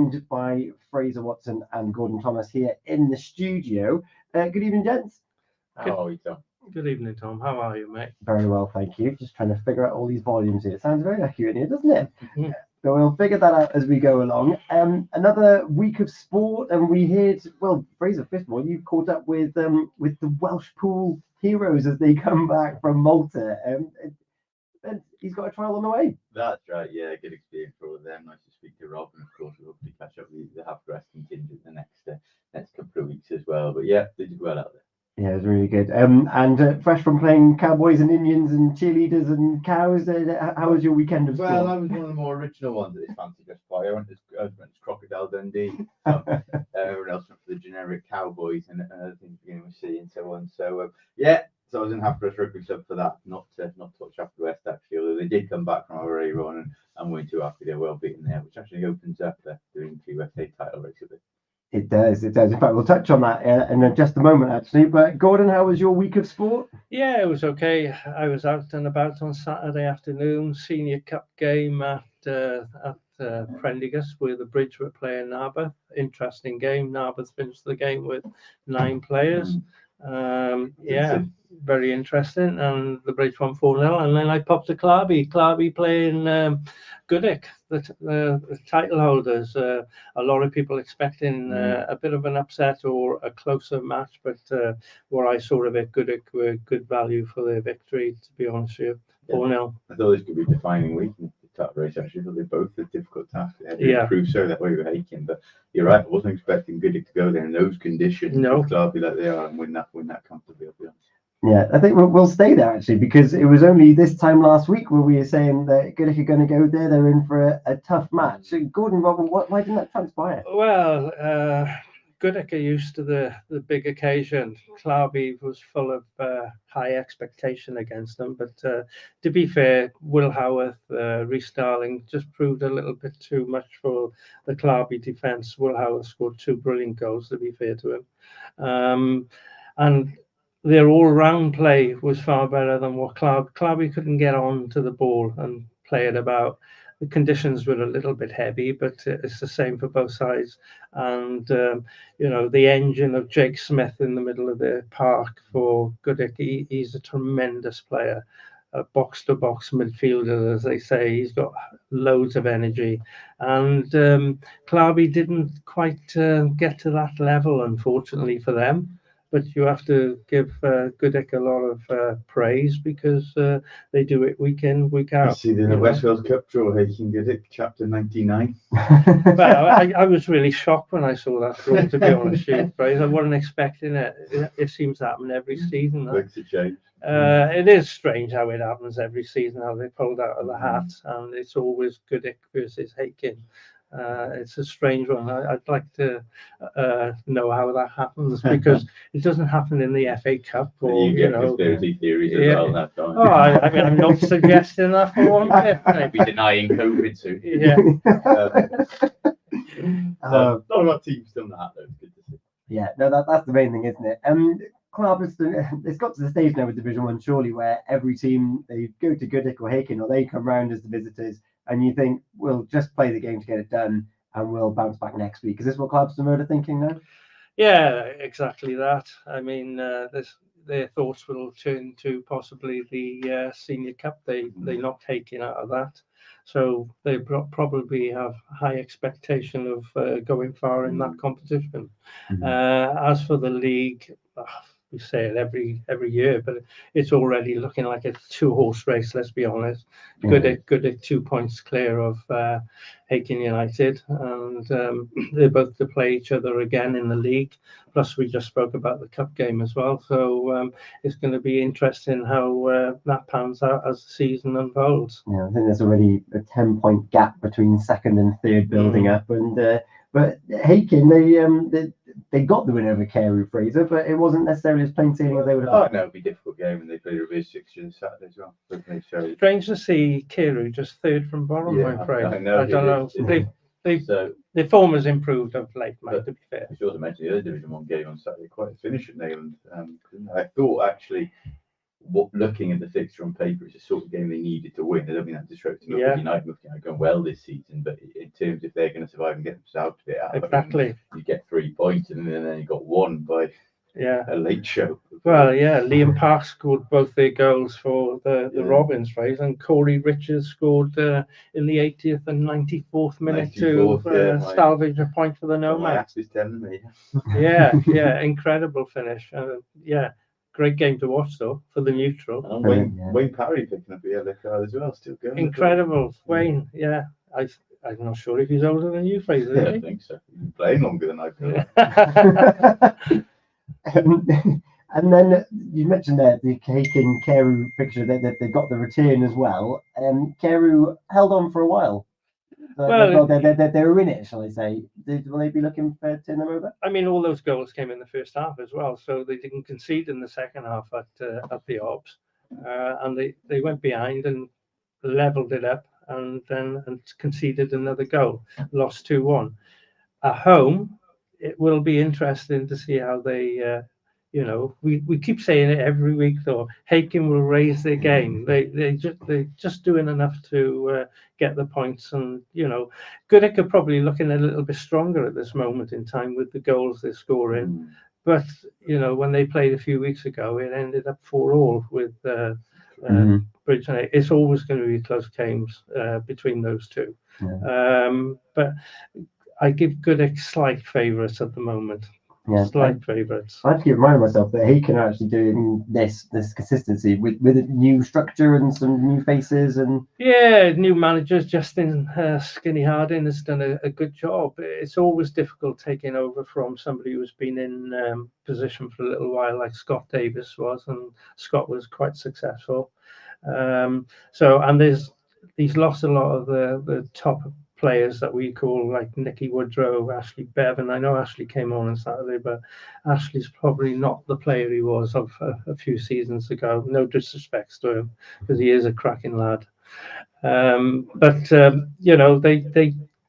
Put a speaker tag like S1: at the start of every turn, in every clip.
S1: joined by Fraser Watson and Gordon Thomas here in the studio. Good evening, gents.
S2: How are you, Tom?
S3: Good evening, Tom. How are you, mate?
S1: Very well, thank you. Just trying to figure out all these volumes here. It sounds very accurate here, doesn't it?
S3: Mhm.
S1: So we'll figure that out as we go along. Another week of sport, and we heard, well, Fraser, first of all, you caught up with the Welsh pool heroes as they come back from Malta. And he's got a trial on the way.
S2: That's right, yeah, good experience for all of them. Nice to speak to Rob, and of course we'll hopefully catch up with the half-grass contingent the next couple of weeks as well. But yeah, they did well out there.
S1: Yeah, it was really good. And fresh from playing cowboys and Indians and cheerleaders and cows, how was your weekend of sport?
S2: Well, I was one of the more original ones at this fancy dress party. I went to Crocodile Dundee. Everyone else went for the generic cowboys and other things beginning with C and so on. So yeah, so I was in half-dress rugby club for that, not Touch After West actually, although they did come back from our early run and weren't too happy. They're well beaten there, which actually opens up doing the USA title race a bit.
S1: It does. In fact, we'll touch on that in just a moment, actually. But Gordon, how was your week of sport?
S3: Yeah, it was okay. I was out and about on Saturday afternoon, Senior Cup game at Prendergast, where the Bridge were playing Narberth. Interesting game. Narberth finished the game with 9 players. Yeah, very interesting. And the Bridge won 4-0. And then I popped to Clarby playing Goodwick, the title holders. A lot of people expecting a bit of an upset or a closer match, but what I saw of it, Goodwick were good value for their victory, to be honest with you. 4-0.
S2: I thought this could be a defining week in the top race, actually. I thought they both had difficult tasks. They had to improve so that way with Aiken. But you're right, I wasn't expecting Goodwick to go there in those conditions.
S3: No.
S2: Clarby like they are and win that comfortably, I'll be honest.
S1: Yeah, I think we'll stay there actually, because it was only this time last week where we were saying that Goodwick are going to go there. They're in for a tough match. So Gordon, why didn't that transpire?
S3: Well, Goodwick are used to the big occasion. Clarby was full of high expectation against them, but to be fair, Will Howarth, Rhys Darling just proved a little bit too much for the Clarby defence. Will Howarth scored 2 brilliant goals, to be fair to him, and their all-round play was far better than what Clarby couldn't get on to the ball and play it about. The conditions were a little bit heavy, but it's the same for both sides. And, the engine of Jake Smith in the middle of the park for Goodwick, he's a tremendous player, a box-to-box midfielder, as they say. He's got loads of energy. And Clarby didn't quite get to that level, unfortunately for them. But you have to give Goodwick a lot of praise, because they do it week in, week out.
S2: I see the West Wales Cup draw, Aiken Goodwick, chapter 99.
S3: Well, I was really shocked when I saw that draw, to be honest with you, Fraser. I wasn't expecting it. It seems to happen every season.
S2: Makes a change.
S3: It is strange how it happens every season, how they pulled out of the hat, and it's always Goodwick versus Aiken. It's a strange one. I'd like to know how that happens, because it doesn't happen in the FA Cup. Or
S2: you get conspiracy theories as well. That time.
S3: Oh, I mean, I'm not suggesting that for one bit.
S2: Maybe denying COVID soon.
S3: Yeah.
S2: Not a lot of teams done that, though. Good to see.
S1: Yeah, no, that's the main thing, isn't it? Clarkston, it's got to the stage now with Division 1, surely, where every team, they go to Goodwick or Aiken, or they come round as the visitors, and you think, we'll just play the game to get it done, and we'll bounce back next week. Is this what Clarkston are thinking now?
S3: Yeah, exactly that. I mean, their thoughts will turn to possibly the Senior Cup. They're not taking out of that. So they probably have high expectation of going far in that competition. As for the league, we say it every year, but it's already looking like a 2-horse race, let's be honest. Goodwick 2 points clear of Aiken United, and they're both to play each other again in the league. Plus, we just spoke about the cup game as well, so it's going to be interesting how that pans out as the season unfolds.
S1: Yeah, I think there's already a 10-point gap between second and third building up, and but Aiken, they got the win over Carew, Fraser, but it wasn't necessarily as plain sailing as they would have thought.
S2: No, it'd be a difficult game, and they played a reverse fixture this Saturday as well.
S3: Strange to see Carew just third from bottom, I'm afraid. I don't know. Their form has improved of late, mate, to be fair.
S2: I should also mention the other Division 1 game on Saturday, quite a finish at Neyland. I thought, actually, looking at the fixture on paper, it's a sort of game they needed to win. I don't mean that disrespecting
S3: Yeah.
S2: United going well this season, but in terms if they're going to survive and get themselves out of it,
S3: Exactly.
S2: you get 3 points, and then you got one by a late show.
S3: Well, yeah, Liam Park scored both their goals for the Robins race, and Corey Richards scored in the 80th and 94th minute to salvage a point for the Nomads.
S2: Telling me.
S3: yeah, incredible finish. Yeah, great game to watch though for the neutral.
S2: And Wayne Parry picking up the yellow card as well, still going.
S3: Incredible, Wayne. Yeah, I'm not sure if he's older than you, Fraser.
S2: Yeah, I think so. He's been playing longer than I've been.
S1: And then you mentioned there the Haken Carew picture that they got the return as well. Carew held on for a while. Well, they were in it, shall I say? Will they be looking to turn them over?
S3: I mean, all those goals came in the first half as well, so they didn't concede in the second half at the Obs, and they went behind and levelled it up, and then conceded another goal, lost 2-1. At home, it will be interesting to see how they. We keep saying it every week though. Haken will raise their game. They're just doing enough to get the points, and Goodwick are probably looking a little bit stronger at this moment in time with the goals they're scoring. But when they played a few weeks ago, it ended up 4-4 with Bridge. It's always going to be close games between those two. But I give Goodwick slight favourites at the moment.
S1: Yeah,
S3: slight favourites.
S1: I have to keep reminding myself that Haken are actually doing this consistency with a new structure and some new faces and
S3: new managers. Justin Skinny Harding has done a good job. It's always difficult taking over from somebody who's been in position for a little while, like Scott Davis was, and Scott was quite successful. He's lost a lot of the top players that we call like Nicky Woodrow, Ashley Bevan. I know Ashley came on Saturday, but Ashley's probably not the player he was of a few seasons ago. No disrespect to him, because he is a cracking lad. They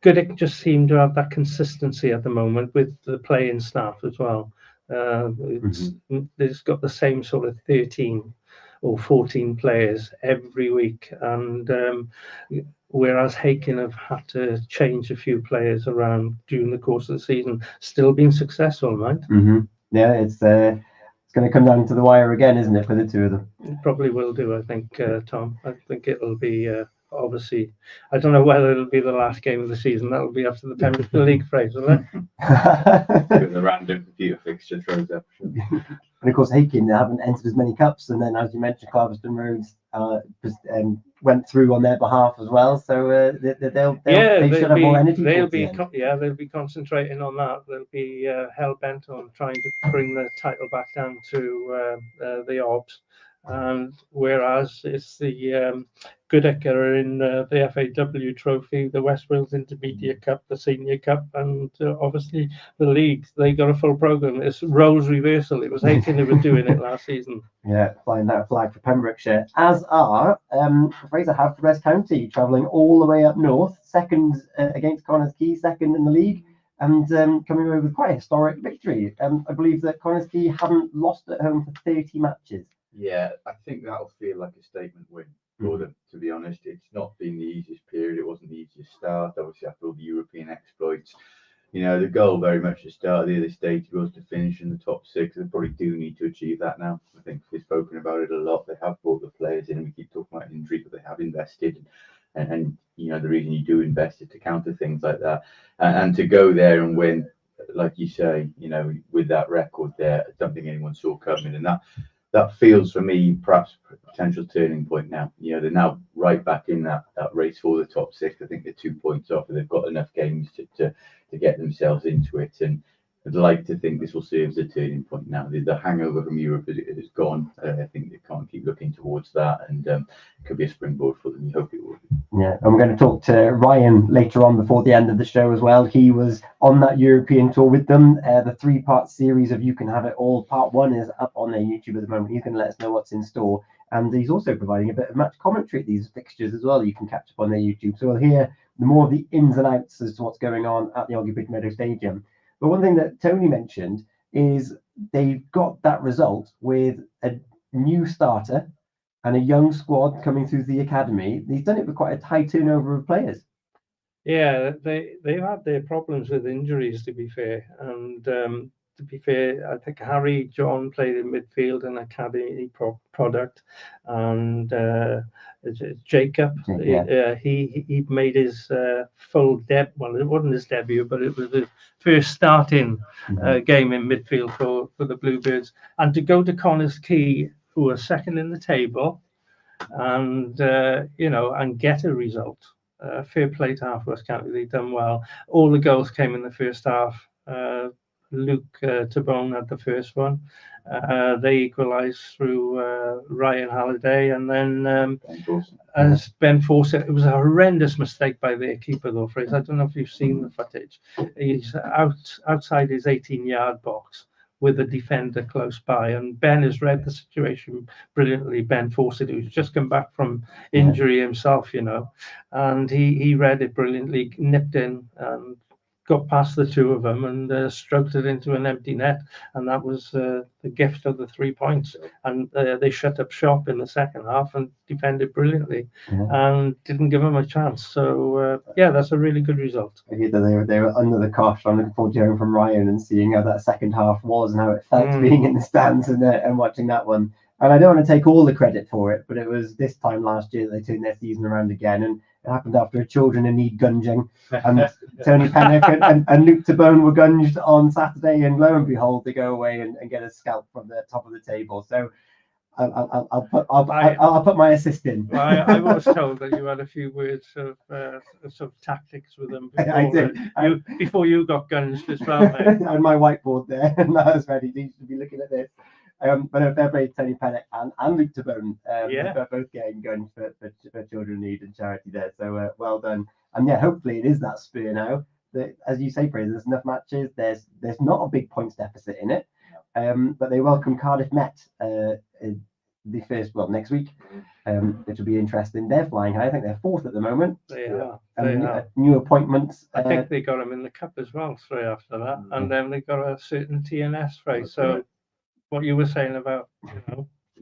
S3: Goodwick just seem to have that consistency at the moment with the playing staff as well. It's got the same sort of 13 or 14 players every week, and whereas Haken have had to change a few players around during the course of the season, still been successful, right?
S1: Yeah, it's going to come down to the wire again, isn't it, for the two of them?
S3: It probably will do, I think, Tom. I think it'll be obviously. I don't know whether it'll be the last game of the season. That'll be after the Pembrokeshire League phase, will it?
S2: The random computer fixture throws up.
S1: And of course, Haken haven't entered as many cups, and then, as you mentioned, Claverston Roads went through on their behalf as well. So they should have more energy.
S3: They'll be concentrating on that. They'll be hell bent on trying to bring the title back down to the Obs. And whereas it's the Goodwick are in the FAW Trophy, the West Wales Intermediate Cup, the Senior Cup, and obviously the league. They got a full program. It's roles reversal. It was Haken who was doing it last season.
S1: Yeah, flying that flag for Pembrokeshire, as are Fraser Haverford County, travelling all the way up north, second against Connah's Quay, second in the league, and coming away with quite a historic victory. I believe that Connah's Quay haven't lost at home for 30 matches.
S2: Yeah, I think that'll feel like a statement win for them, to be honest. It's not been the easiest period. It wasn't the easiest start. Obviously, after all the European exploits, the goal very much at the start of the other stage was to finish in the top 6. They probably do need to achieve that now. I think we've spoken about it a lot. They have brought the players in, and we keep talking about injury, but they have invested. And the reason you do invest is to counter things like that. And to go there and win, like you say, with that record there, I don't think anyone saw coming. And that feels for me perhaps a potential turning point now. They're now right back in that race for the top 6. I think they're 2 points off, and they've got enough games to get themselves into it. And I'd like to think this will serve as a turning point now. The hangover from Europe is gone. I think they can't keep looking towards that, and it could be a springboard for them. We hope it will.
S1: Yeah, I'm going to talk to Ryan later on before the end of the show as well. He was on that European tour with them. The 3-part series of You Can Have It All. Part 1 is up on their YouTube at the moment. He's going to let us know what's in store. And he's also providing a bit of match commentary at these fixtures as well. You can catch up on their YouTube. So we'll hear more of the ins and outs as to what's going on at the Oggy Bridge Meadow Stadium. But one thing that Tony mentioned is they've got that result with a new starter and a young squad coming through the academy. He's done it with quite a high turnover of players.
S3: Yeah, they've had their problems with injuries, to be fair. And to be fair, I think Harry John played in midfield, an academy product, and Jacob, he made his full debut. Well, it wasn't his debut, but it was the first starting game in midfield for the Bluebirds. And to go to Connah's Quay, who are second in the table, and and get a result. Fair play to Half West County, they've done well. All the goals came in the first half. Luke Tabone had the first one. They equalised through Ryan Halliday, and then as Ben Fawcett, it was a horrendous mistake by their keeper though, Fraser. I don't know if you've seen the footage. He's outside his 18-yard box with a defender close by, and Ben has read the situation brilliantly. Ben Fawcett, who's just come back from injury himself, and he read it brilliantly, nipped in and got past the two of them and stroked it into an empty net, and that was the gift of the 3 points. And they shut up shop in the second half and defended brilliantly and didn't give them a chance. So that's a really good result.
S1: I hear that they were under the cosh. I'm looking forward to hearing from Ryan and seeing how that second half was and how it felt being in the stands and watching that one. And I don't want to take all the credit for it, but it was this time last year that they turned their season around again, and it happened after a Children in Need gunging, and Tony Pennock and Luke Tabone were gunged on Saturday, and lo and behold, they go away and get a scalp from the top of the table. So I'll put my assist in.
S3: I was told that you had a few words of sort of tactics with them before,
S1: I did.
S3: Before you got gunged as well, mate.
S1: I had my whiteboard there, and I was ready to be looking at this. But a fair play to Tony Pennock and Luke Tabone. They're both getting guns for children in need and charity there. So well done. And hopefully it is that spur now. That, as you say, Fraser, there's enough matches. There's not a big points deficit in it. But they welcome Cardiff Met next week, which will be interesting. They're flying high. I think they're fourth at the moment.
S3: They are.
S1: New appointments.
S3: I think they got them in the cup as well straight after that, and then they got a certain TNS race. So. Right. What you were saying about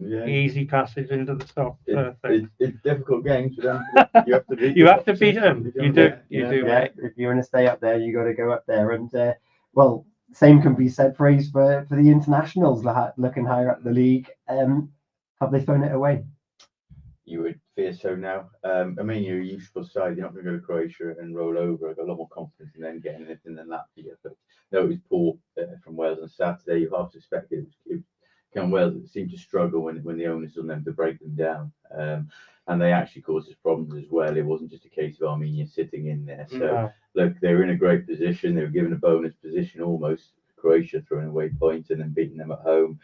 S3: easy passage into the top.
S2: It's difficult games for them. You have to beat.
S3: You have to beat them. You do. Mate.
S1: If you want to stay up there, you got to go up there. And same can be said, Fraser, for the internationals looking higher up the league. Have they thrown it away?
S2: You would fear so now. I mean, you're a useful side. You're not going to go to Croatia and roll over. I've got a lot more confidence in them getting anything than that here. But no, it was Paul from Wales on Saturday. You half suspected it was Wales that seemed to struggle when the onus was on them to break them down. And they actually caused us problems as well. It wasn't just a case of Armenia sitting in there. So, look, they were in a great position. They were given a bonus position almost. Croatia throwing away points and then beating them at home.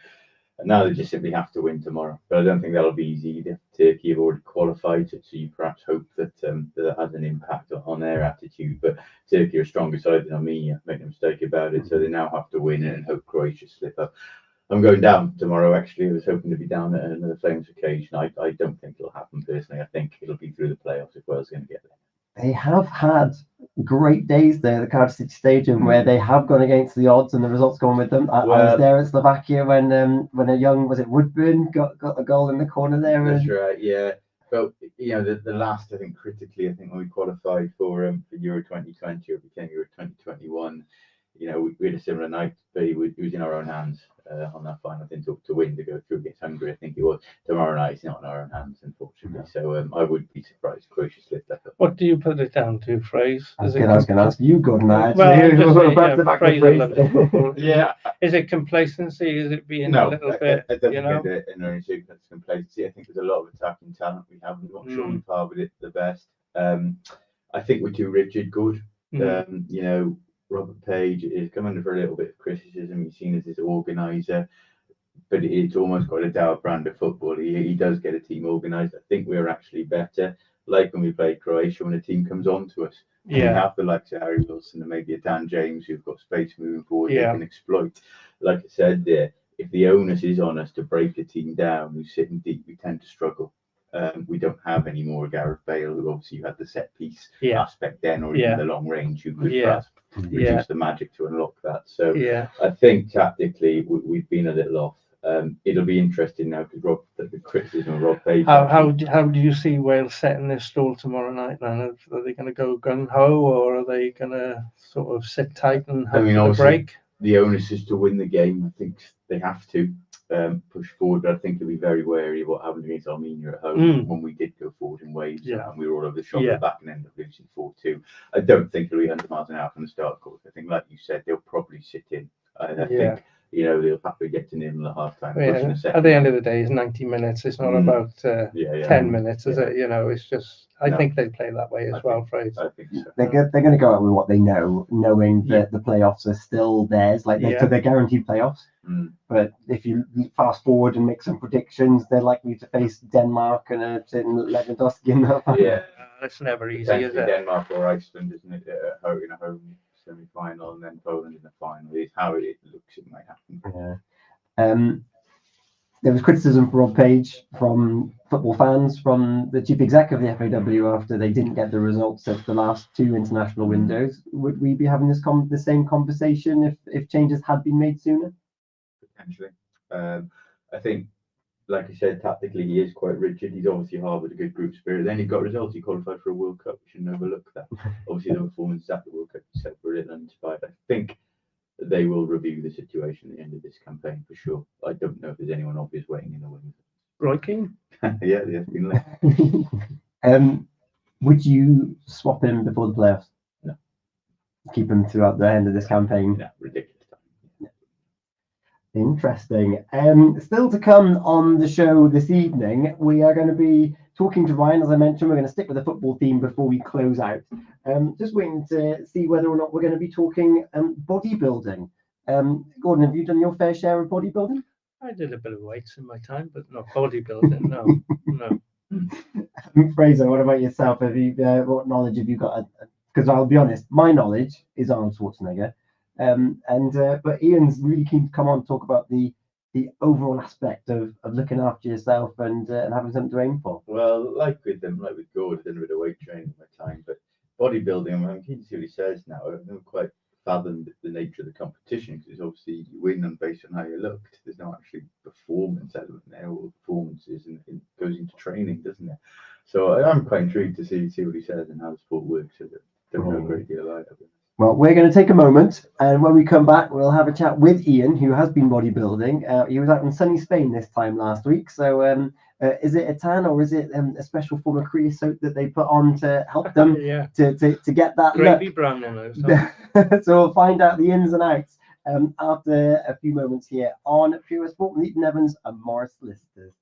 S2: And now they just simply have to win tomorrow. But I don't think that'll be easy either. Turkey have already qualified, so you perhaps hope that that has an impact on their attitude. But Turkey are stronger side than Armenia, make no mistake about it. So they now have to win it and hope Croatia slip up. I'm going down tomorrow, actually. I was hoping to be down at another Flames occasion. I don't think it'll happen personally. I think it'll be through the playoffs if Wales are going to get there.
S1: They have had great days there at the Cardiff City Stadium where they have gone against the odds and the results gone with them. I was there at Slovakia when a young, was it Woodburn, got a goal in the corner there.
S2: That's right, yeah. But the last, I think critically, when we qualified for Euro 2020 or became Euro 2021, we had a similar night, but it was in our own hands on that final thing to win, to go through against Hungary. I think it was. Tomorrow night, it's not in our own hands, unfortunately. So I would be surprised if Croatia slipped that up.
S3: What do you put it down to, Fraser?
S1: I was going to ask you, Gordon.
S2: Yeah.
S3: Is it complacency? Is it being a little bit?
S2: I don't think it's complacency. I think there's a lot of attacking talent we have. We're not sure we par with it the best. I think we're too rigid. Good. Robert Page is come under for a little bit of criticism. He's seen as this organizer, but it's almost got a dour brand of football. He does get a team organised. I think we're actually better. Like when we played Croatia, when a team comes on to us, we have the likes of Harry Wilson and maybe a Dan James who've got space moving forward. They can exploit. Like I said there, if the onus is on us to break a team down who's sitting deep, we tend to struggle. We don't have any more Gareth Bale, who obviously had the set piece aspect then, or even the long range, who could perhaps reduce the magic to unlock that. So I think tactically we've been a little off. It'll be interesting now because the criticism of Rob Page.
S3: How do you see Wales setting their stall tomorrow night? Then are they going to go gung ho, or are they going to sort of sit tight and hope for the break?
S2: The onus is to win the game. I think they have to push forward, but I think they'll be very wary of what happened against Armenia at home when we did go forward in waves and we were all over the shop at the back and ended up losing 4-2. I don't think it'll be 100 miles an hour from the start course. I think, like you said, they'll probably sit in. I think they'll happily get to nil at half time.
S3: At the end of the day, it's 90 minutes. It's not about 10 minutes, is it? It's just, I think they play that way as well, Fraser.
S2: I think so.
S1: They're going to go out with what they know, knowing that the playoffs are still theirs. So they're guaranteed playoffs. But if you fast forward and make some predictions, they're likely to face Denmark and Lewandowski in that one.
S2: Yeah,
S3: that's never easy, is it?
S2: Denmark or Iceland, isn't it? In a home semi-final, and then Poland in the final. Is how it looks. It might happen.
S1: Yeah. There was criticism for Rob Page from football fans, from the chief exec of the FAW after they didn't get the results of the last 2 international windows. Would we be having the same conversation if changes had been made sooner?
S2: Potentially. I think, like I said, tactically he is quite rigid. He's obviously harboured a good group spirit. Then he got results. He qualified for a World Cup. We shouldn't overlook that. Obviously, the performance at the World Cup is brilliant and inspired. I think they will review the situation at the end of this campaign for sure. I don't know if there's anyone obvious waiting in the wings.
S3: Roy Keane?
S2: Yeah, been left.
S1: Would you swap him before the playoffs?
S2: No.
S1: Keep him throughout the end of this campaign?
S2: No, ridiculous.
S1: Interesting. Still to come on the show this evening, we are going to be talking to Ryan. As I mentioned, we're going to stick with the football theme before we close out. Just waiting to see whether or not we're going to be talking bodybuilding. Gordon, have you done your fair share of bodybuilding?
S3: I did a bit of weights in my time, but not bodybuilding. No.
S1: Fraser, what about yourself? Have you what knowledge have you got? Because I'll be honest, my knowledge is Arnold Schwarzenegger. But Ian's really keen to come on and talk about the overall aspect of looking after yourself and having something to aim for.
S2: Well, like with Gordon, I did a bit of weight training in my time, but bodybuilding, I'm keen to see what he says now. I've never quite fathomed the nature of the competition because obviously you win them based on how you looked. There's no actually performance element there. All the performances and it goes into training, doesn't it? So I'm quite intrigued to see what he says and how the sport works. I don't know a great deal about it.
S1: Well, we're going to take a moment, and when we come back, we'll have a chat with Ian, who has been bodybuilding. He was out in sunny Spain this time last week. So is it a tan or is it a special form of creosote that they put on to help them to get that
S3: gravy brown on those?
S1: So we'll find out the ins and outs after a few moments here on Pure Sport with Eaton-Evans and Morris Solicitors.